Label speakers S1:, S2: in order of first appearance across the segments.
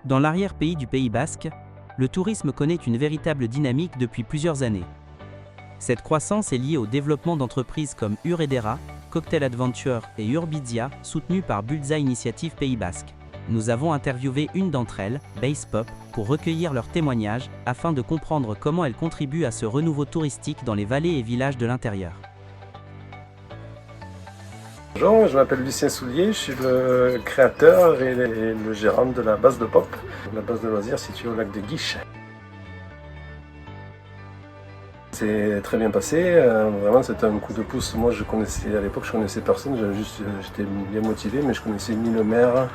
S1: Dans l'arrière-pays du Pays Basque, le tourisme connaît une véritable dynamique depuis plusieurs années. Cette croissance est liée au développement d'entreprises comme Uredera, Cocktail Adventure et Urbizia, soutenues par Bulza Initiative Pays Basque. Nous avons interviewé une d'entre elles, Base Pop, pour recueillir leurs témoignages, afin de comprendre comment elles contribuent à ce renouveau touristique dans les vallées et villages de l'intérieur.
S2: Bonjour, je m'appelle Lucien Soulier, je suis le créateur et le gérant de la base de Pop, la base de loisirs située au lac de Guiche. C'est très bien passé, vraiment c'était un coup de pouce. Moi à l'époque je connaissais personne, j'étais bien motivé, mais je connaissais ni le maire,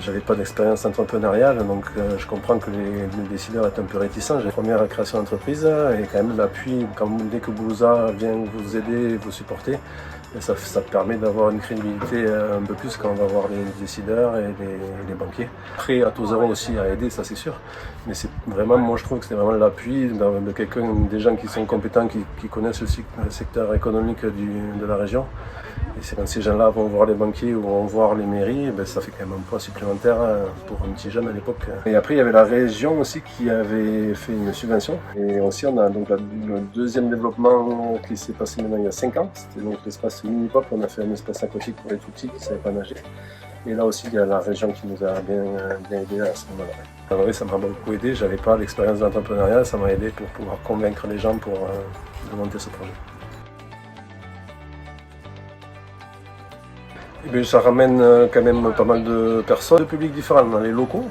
S2: j'avais pas d'expérience entrepreneuriale, donc je comprends que les décideurs étaient un peu réticents. J'ai la première création d'entreprise et quand même l'appui, dès que Bulza vient vous aider, vous supporter, ça permet d'avoir une crédibilité un peu plus quand on va voir les décideurs et les banquiers. Après, à tous aussi à aider, ça c'est sûr. Mais c'est vraiment, moi je trouve que c'est vraiment l'appui de quelqu'un, des gens qui sont compétents, qui connaissent le secteur économique de la région. Et c'est quand ces gens-là vont voir les banquiers ou vont voir les mairies, ça fait quand même un poids supplémentaire pour un petit jeune à l'époque. Et après, il y avait la région aussi qui avait fait une subvention. Et aussi, on a donc le deuxième développement qui s'est passé maintenant il y a 5 ans. C'était donc l'espace mini-pop. On a fait un espace aquatique pour les tout petits qui ne savaient pas nager. Et là aussi, il y a la région qui nous a bien aidé à ce moment-là. Alors oui, ça m'a beaucoup aidé. Je n'avais pas l'expérience d'entrepreneuriat. Ça m'a aidé pour pouvoir convaincre les gens de monter ce projet. Ça ramène quand même pas mal de personnes, de publics différents dans les locaux.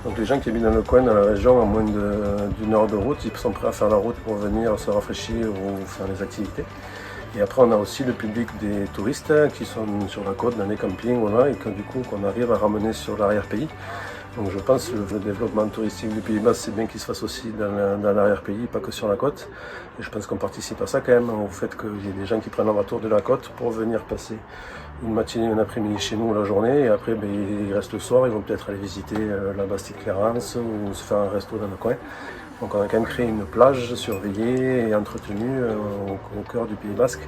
S2: Donc les gens qui habitent dans le coin, dans la région, à moins d'une heure de route, ils sont prêts à faire la route pour venir se rafraîchir ou faire des activités. Et après on a aussi le public des touristes qui sont sur la côte, dans les campings, voilà, et que du coup qu'on arrive à ramener sur l'arrière-pays. Donc je pense que le développement touristique du Pays Basque, c'est bien qu'il se fasse aussi dans l'arrière-pays, pas que sur la côte. Et je pense qu'on participe à ça quand même, au fait qu'il y ait des gens qui prennent leur tour de la côte pour venir passer une matinée, un après-midi chez nous la journée. Et après, ils restent le soir, ils vont peut-être aller visiter la Bastide-Clarence ou se faire un resto dans le coin. Donc on a quand même créé une plage surveillée et entretenue au cœur du Pays Basque.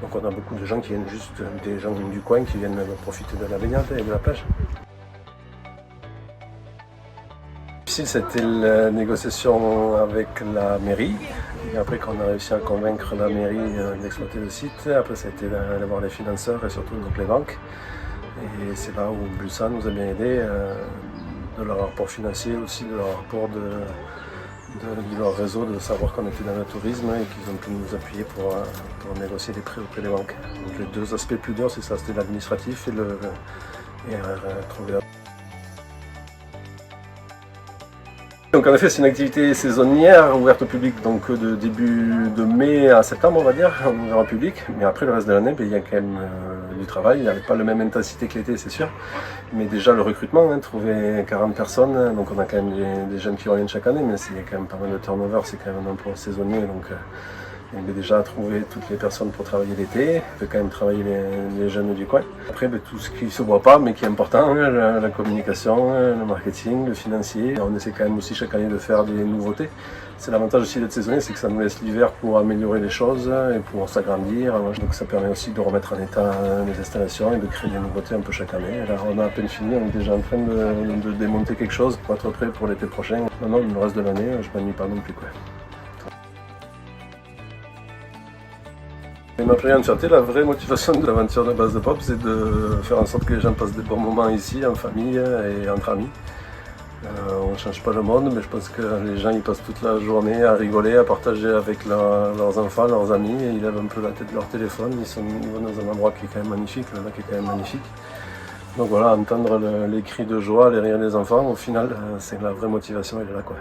S2: Donc on a beaucoup de gens qui viennent des gens du coin qui viennent profiter de la baignade et de la plage. C'était la négociation avec la mairie. Et après qu'on a réussi à convaincre la mairie d'exploiter le site, après ça a été d'aller voir les financeurs et surtout donc les banques. Et c'est là où Bulza nous a bien aidé, de leur rapport financier aussi, de leur rapport de leur réseau, de savoir qu'on était dans le tourisme et qu'ils ont pu nous appuyer pour négocier des prêts auprès des banques. Donc les deux aspects plus durs, c'est ça, c'était l'administratif et trouver la... Donc en effet c'est une activité saisonnière ouverte au public donc de début de mai à septembre on va dire, ouvert au public, mais après le reste de l'année il y a quand même du travail, il n'y avait pas la même intensité que l'été c'est sûr, mais déjà le recrutement, trouver 40 personnes, donc on a quand même des jeunes qui reviennent chaque année, mais c'est quand même pas mal de turnover, c'est quand même un emploi saisonnier, donc il est déjà trouver toutes les personnes pour travailler l'été, il faut quand même travailler les jeunes du coin. Après, tout ce qui ne se voit pas, mais qui est important, la communication, le marketing, le financier. On essaie quand même aussi chaque année de faire des nouveautés. C'est l'avantage aussi d'être saisonnier, c'est que ça nous laisse l'hiver pour améliorer les choses et pour s'agrandir. Donc ça permet aussi de remettre en état les installations et de créer des nouveautés un peu chaque année. Là, on a à peine fini, on est déjà en train de démonter quelque chose pour être prêt pour l'été prochain. Maintenant, le reste de l'année, je ne m'ennuie pas non plus, quoi. Ma première fierté, la vraie motivation de l'aventure de base de Pop, c'est de faire en sorte que les gens passent des bons moments ici, en famille et entre amis. On ne change pas le monde, mais je pense que les gens ils passent toute la journée à rigoler, à partager avec leurs enfants, leurs amis, et ils lèvent un peu la tête de leur téléphone, ils vont dans un endroit qui est quand même magnifique, le lac est quand même magnifique. Donc voilà, entendre les cris de joie, les rires des enfants, au final, c'est la vraie motivation, elle est là, quoi.